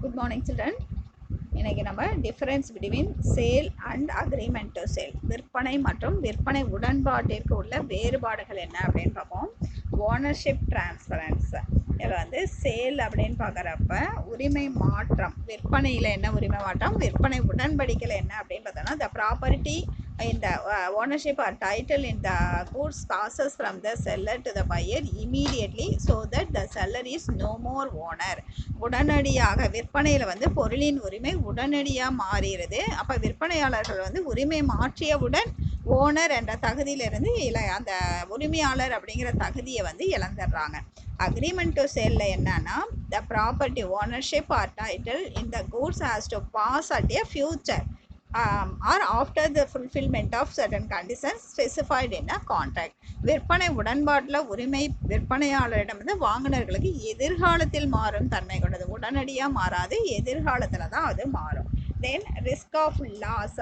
Good morning, children. இன்னைக்கு நம்ம difference between sale and agreement to sale, விற்பனை மற்றும் விற்பனை உடன்பாட்டிற்கு உள்ள வேறுபாடுகள் என்ன அப்படின்னு பார்ப்போம். ஓனர்ஷிப் டிரான்ஸ்பரன்ஸ், இதில் வந்து சேல் அப்படின்னு பார்க்குறப்ப உரிமை மாற்றம், விற்பனையில் என்ன உரிமை மாற்றம், விற்பனை உடன்படிக்கையில் என்ன அப்படின்னு பார்த்தோன்னா the property in the ownership or title in the goods passes from the seller to the buyer immediately so that the seller is no more owner. உடனடியாக விற்பனையில் வந்து பொருளின் உரிமை உடனடியாக மாறுகிறது. அப்போ விற்பனையாளர்கள் வந்து உரிமை மாற்றியவுடன் ஓனர் என்ற தகுதியிலிருந்து அந்த உரிமையாளர் அப்படிங்கிற தகுதியை வந்து இழந்துடுறாங்க. அக்ரிமெண்ட் டு சேலில் என்னன்னா the property ownership or title in the goods has to pass at a future or after the fulfillment of certain conditions specified in a contract. விற்பனை உடன்பாட்டில் உரிமை விற்பனையாளரிடமிருந்து வாங்குனர்களுக்கு எதிர்காலத்தில் மாறும் தன்மை கொண்டது. உடனடியாக மாறாது, எதிர்காலத்தில் தான் அது மாறும். தென் ரிஸ்க் ஆஃப் லாஸ்,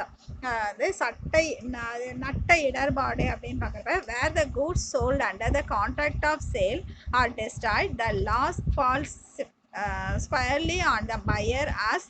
அது நட்ட இடர்பாடு அப்படின்னு பார்க்குறப்ப where the goods sold under the contract of sale are destroyed, the loss falls squarely on the buyer as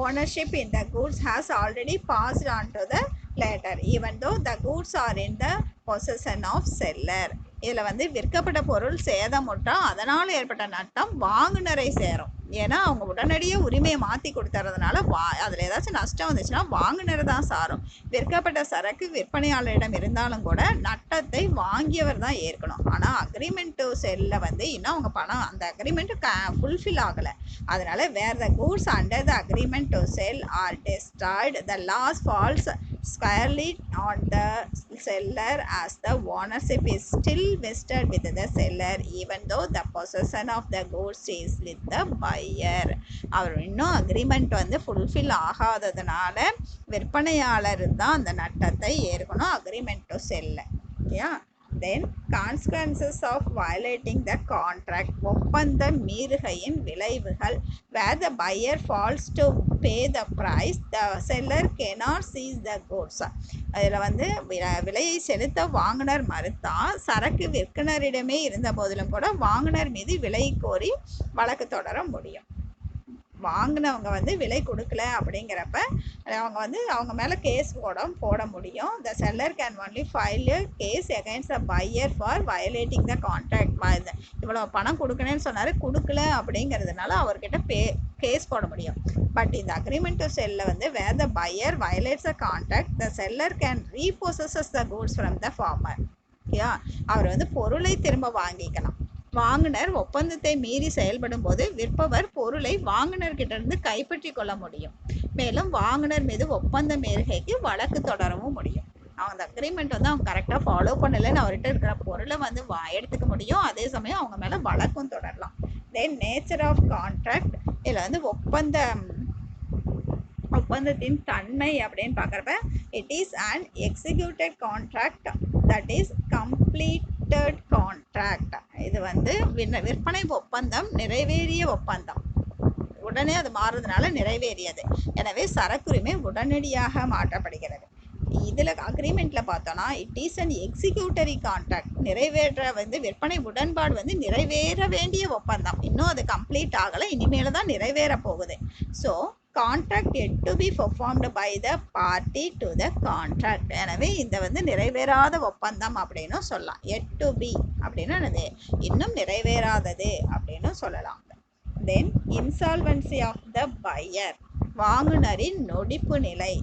ownership in the goods has already passed on to the latter even though the goods are in the possession of seller. இதில் வந்து விற்கப்பட்ட பொருள் சேதமுற்றால் அதனால் ஏற்பட்ட நட்டம் வாங்குனரை சேரும். ஏன்னா அவங்க உடனடியாக உரிமையை மாற்றி கொடுத்துறதுனால அதில் ஏதாச்சும் நஷ்டம் வந்துச்சுன்னா வாங்குனர் தான் சாரும். விற்கப்பட்ட சரக்கு விற்பனையாளரிடம் இருந்தாலும் கூட நட்டத்தை வாங்கியவர் தான் ஏற்கணும். ஆனால் அக்ரிமெண்ட் டு செல்ல வந்து இன்னும் அவங்க பணம் அந்த அக்ரிமெண்ட்டு ஃபுல்ஃபில் ஆகலை. அதனால where the goods under the agreement to sell are destroyed, the loss falls squarely on the seller as the ownership is still vested with the seller even though the possession of the goods is with the buyer. அவர் இன்னும் agreement வந்து fulfil ஆகாததுனால விற்பனையாளர் தான் அந்த நட்டத்தை ஏற்கணும் agreement to செல்ல. ஓகேயா? Then consequences of violating the contract, ஒப்பந்த மீறுகையின் விளைவுகள். Where the buyer fails to pay the price, the seller cannot seize the goods. அதில் வந்து விலையை செலுத்த வாங்குனர் மறுத்தா சரக்கு விற்குனரிடமே இருந்த போதிலும் கூட வாங்குனர் மீது விலை கோரி வழக்கு தொடர முடியும். வாங்கினவங்க வந்து விலை கொடுக்கல அப்படிங்கிறப்ப அவங்க வந்து அவங்க மேலே கேஸ் போட முடியும். The seller can only file a case against the buyer for violating the contract. இவ்வளோ பணம் கொடுக்கணும்னு சொன்னார், கொடுக்கல அப்படிங்கிறதுனால அவர்கிட்ட கேஸ் போட முடியும். பட் இந்த அக்ரிமெண்ட் டு செல்ல வந்து where the buyer violates the contract, the seller can repossess the goods from the former. ஓகேயா? அவர் வந்து பொருளை திரும்ப வாங்கிக்கலாம். வாங்குனர் ஒப்பந்தத்தை மீறி செயல்படும் போது விற்பவர் பொருளை வாங்குனர்கிட்ட இருந்து கைப்பற்றி கொள்ள முடியும். மேலும் வாங்குனர் மீது ஒப்பந்த மீறுகைக்கு வழக்கு தொடரவும் முடியும். அவங்க அக்ரிமெண்ட் வந்து அவங்க கரெக்டாக ஃபாலோ பண்ணலைன்னு அவர்கிட்ட இருக்கிற பொருளை வந்து எடுத்துக்க முடியும். அதே சமயம் அவங்க மேலே வழக்கும் தொடரலாம். தென் நேச்சர் ஆஃப் கான்ட்ராக்ட், இதில் வந்து ஒப்பந்தத்தின் தன்மை அப்படின்னு பார்க்குறப்ப it is and executed contract that is completed contract. இது வந்து விற்பனை ஒப்பந்தம் நிறைவேறிய ஒப்பந்தம், உடனே அது மாறுறதுனால நிறைவேறியது. எனவே சரக்குரிமை உடனடியாக மாற்றப்படுகிறது. இதில் அக்ரிமெண்ட்டில் பார்த்தோன்னா இட் இஸ் அண்ட் எக்ஸிக்யூட்டரி கான்ட்ராக்ட், நிறைவேற்ற வந்து விற்பனை உடன்பாடு வந்து நிறைவேற வேண்டிய ஒப்பந்தம், இன்னும் அது கம்ப்ளீட் ஆகலை, இனிமேல் தான் நிறைவேற போகுது. So contract yet to be performed by the party to the contract. எனவே இந்த வந்து நிறைவேறாத ஒப்பந்தம் அப்படின்னு சொல்லலாம். yet to be அப்படின்னு என்னது, இன்னும் நிறைவேறாதது அப்படின்னு சொல்லலாம். தென் இன்சால்வன்சி ஆஃப் த பையர், வாங்குனரின் நொடிப்பு நிலை.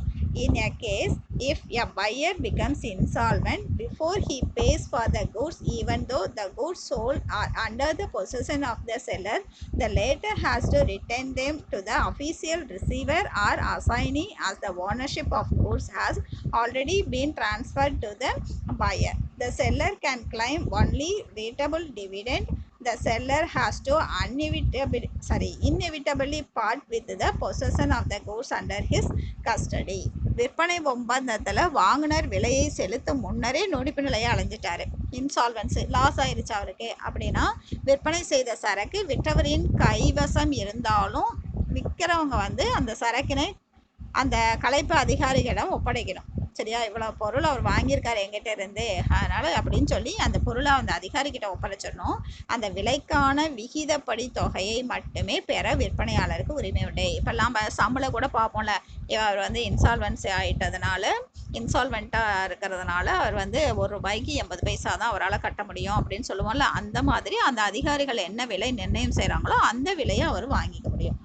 In a case, if a buyer becomes insolvent before he pays for the goods, even though the goods sold are under the possession of the seller, the latter has to return them to the official receiver or assignee as the ownership of goods has already been transferred to the buyer. The seller can claim only retable dividend. The seller has to inevitably part with the possession of the goods under his custody. விற்பனை ஒப்பந்தத்தில் வாங்குனர் விலையை செலுத்தும் முன்னரே நொடிப்பு நிலையை அடைஞ்சிட்டாரு, insolvency, loss ஆயிடுச்சு அவருக்கு அப்படின்னா விற்பனை செய்த சரக்கு விற்றவரின் கைவசம் இருந்தாலும் விற்கிறவங்க வந்து அந்த சரக்கினை அந்த கலைப்பு அதிகாரிகளிடம் ஒப்படைக்கணும். சரியா, இவ்வளோ பொருள் அவர் வாங்கியிருக்காரு எங்கிட்ட இருந்து, அதனால் அப்படின்னு சொல்லி அந்த பொருளை அந்த அதிகாரிகிட்ட ஒப்படைச்சிடணும். அந்த விலைக்கான விகிதப்படி தொகையை மட்டுமே பெற விற்பனையாளருக்கு உரிமை உண்டு. இப்போல்லாம் சம்பளம் கூட பார்ப்போம்ல, அவர் வந்து இன்சால்வன்சி ஆகிட்டதுனால, இன்சால்வெண்ட்டாக இருக்கிறதுனால அவர் வந்து ₹1 80 பைசா தான் அவரால் கட்ட முடியும் அப்படின்னு சொல்லுவோம்ல, அந்த மாதிரி அந்த அதிகாரிகள் என்ன விலை நிர்ணயம் செய்கிறாங்களோ அந்த விலையை அவர் வாங்கிக்க முடியும்.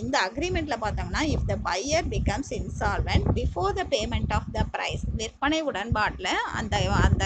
இந்த அக்ரிமெண்ட்டில் பார்த்தோம்னா, if the buyer becomes insolvent before the payment of the price, விற்பனை உடன்பாட்டில் அந்த அந்த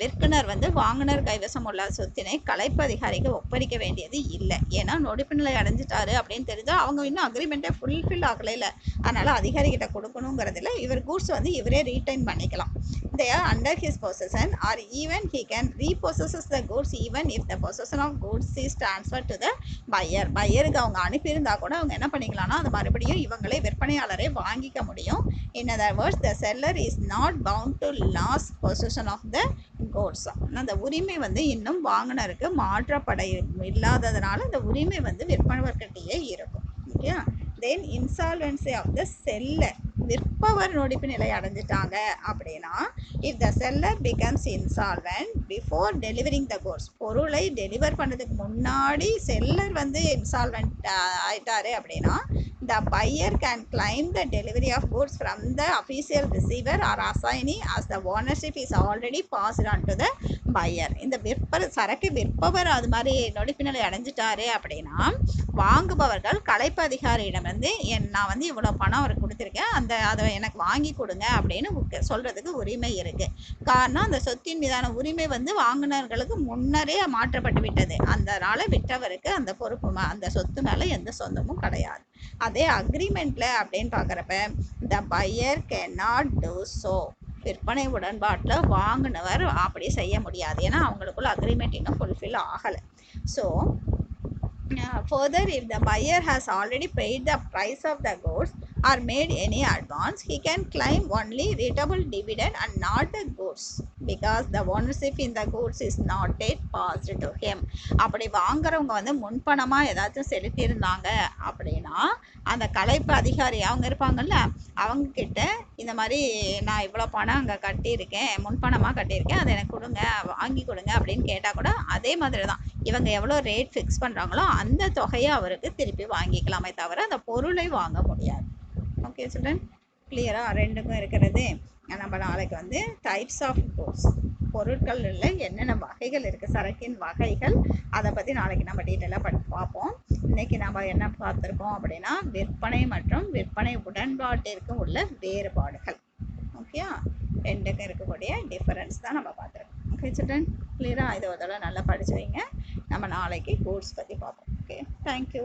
விற்குனர் வந்து வாங்குனர் கைவசம் உள்ள சொத்தினை கலைப்பு அதிகாரிக்கு ஒப்படைக்க வேண்டியது இல்லை. ஏன்னா நொடிப்பு நிலை அடைஞ்சிட்டாரு அப்படின்னு தெரிஞ்சால் அவங்க இன்னும் அக்ரிமெண்ட்டே ஃபுல்ஃபில் ஆகலை இல்லை, அதனால் அதிகாரிகிட்ட கொடுக்கணுங்கிறதுல இவர் கூட்ஸ் வந்து இவரே ரீடைன் பண்ணிக்கலாம். They are under his possession or even he can repossesses the goods even if the possession of goods is transferred to the buyer. பையருக்கு அவங்க அனுப்பியிருந்தா கூட அவங்க என்ன பண்ணிக்கலாம்னா அது மறுபடியும் இவங்களே விற்பனையாளரே வாங்கிக்க முடியும். In other words, the seller is not bound to lose possession of the goods. அந்த உரிமை வந்து இன்னும் வாங்குனருக்கு மாற்றப்பட இல்லாததுனால அந்த உரிமை வந்து விற்பனைவர்கிட்டயே இருக்கும். Okay, then insolvency of the seller, விற்பவர் நொடிப்பு நிலை அடைஞ்சிட்டாங்க அப்படின்னா, if the seller becomes insolvent before delivering the goods, பொருளை டெலிவர் பண்ணுறதுக்கு முன்னாடி செல்லர் வந்து இன்சால்வெண்ட் ஆயிட்டாரு அப்படின்னா, the buyer can claim the delivery of goods from the official receiver or assignee as the ownership is already passed on to the buyer. இந்த சரக்கு விற்பவர் அது மாதிரி நொடிப்பு நிலை அடைஞ்சிட்டாரு அப்படின்னா, வாங்குபவர்கள் கலைப்பு அதிகாரியிடம் வந்து நான் வந்து இவ்வளோ பணம் அவருக்கு கொடுத்துருக்கேன், அதை எனக்கு வாங்கி கொடுங்க அப்படின்னு சொல்கிறதுக்கு உரிமை இருக்குது. காரணம் அந்த சொத்தின் மீதான உரிமை வந்து வாங்குனர்களுக்கு முன்னரே மாற்றப்பட்டு விட்டது, அதனால் விற்றவருக்கு அந்த பொறுப்பு அந்த சொத்து மேலே எந்த சொந்தமும் கிடையாது. அதே அக்ரிமெண்ட்டில் அப்படின்னு பார்க்குறப்ப the buyer can not do so, விற்பனை உடன்பாட்டில் வாங்கினவர் அப்படி செய்ய முடியாது, ஏன்னா அவங்களுக்குள்ள அக்ரிமெண்ட் இன்னும் ஃபுல்ஃபில் ஆகலை. So further, if the buyer has already paid the price of the goods or made any advance, he can claim only retable dividend and not the goods because the ownership in the goods is not yet passed to him. அப்படி வாங்குறவங்க வந்து முன்பணமாக ஏதாச்சும் செலுத்தியிருந்தாங்க அப்படின்னா அந்த கலைப்பு அதிகாரி அவங்க இருப்பாங்கல்ல, அவங்கக்கிட்ட இந்த மாதிரி நான் இவ்வளோ பணம் அங்கே கட்டியிருக்கேன், முன்பணமாக கட்டியிருக்கேன், அதை எனக்கு கொடுங்க, வாங்கி கொடுங்க அப்படின்னு கேட்டால் கூட அதே மாதிரி தான் இவங்க எவ்வளோ ரேட் ஃபிக்ஸ் பண்ணுறாங்களோ அந்த தொகையை அவருக்கு திருப்பி வாங்கிக்கலாமே தவிர அந்த பொருளை வாங்க முடியாது. ஓகே சில்ட்ரன், கிளியராக ரெண்டுக்கும் இருக்கிறது. நம்ம நாளைக்கு வந்து டைப்ஸ் ஆஃப் கூட்ஸ், பொருட்களில் என்னென்ன வகைகள் இருக்குது, சரக்கின் வகைகள், அதை பற்றி நாளைக்கு நம்ம டீட்டெயிலாக பார்ப்போம். இன்றைக்கி நம்ம என்ன பார்த்துருக்கோம் அப்படின்னா விற்பனை மற்றும் விற்பனை உடன்பாட்டிற்கு உள்ள வேறுபாடுகள். ஓகே, ரெண்டுக்கும் இருக்கக்கூடிய டிஃபரன்ஸ் தான் நம்ம பார்த்துருக்கோம். ஓகே சில்ட்ரன், கிளியராக இதை ஒரு தடவை நல்லா படிச்சு வைங்க. நம்ம நாளைக்கு கூட்ஸ் பற்றி பார்ப்போம். Okay, thank you.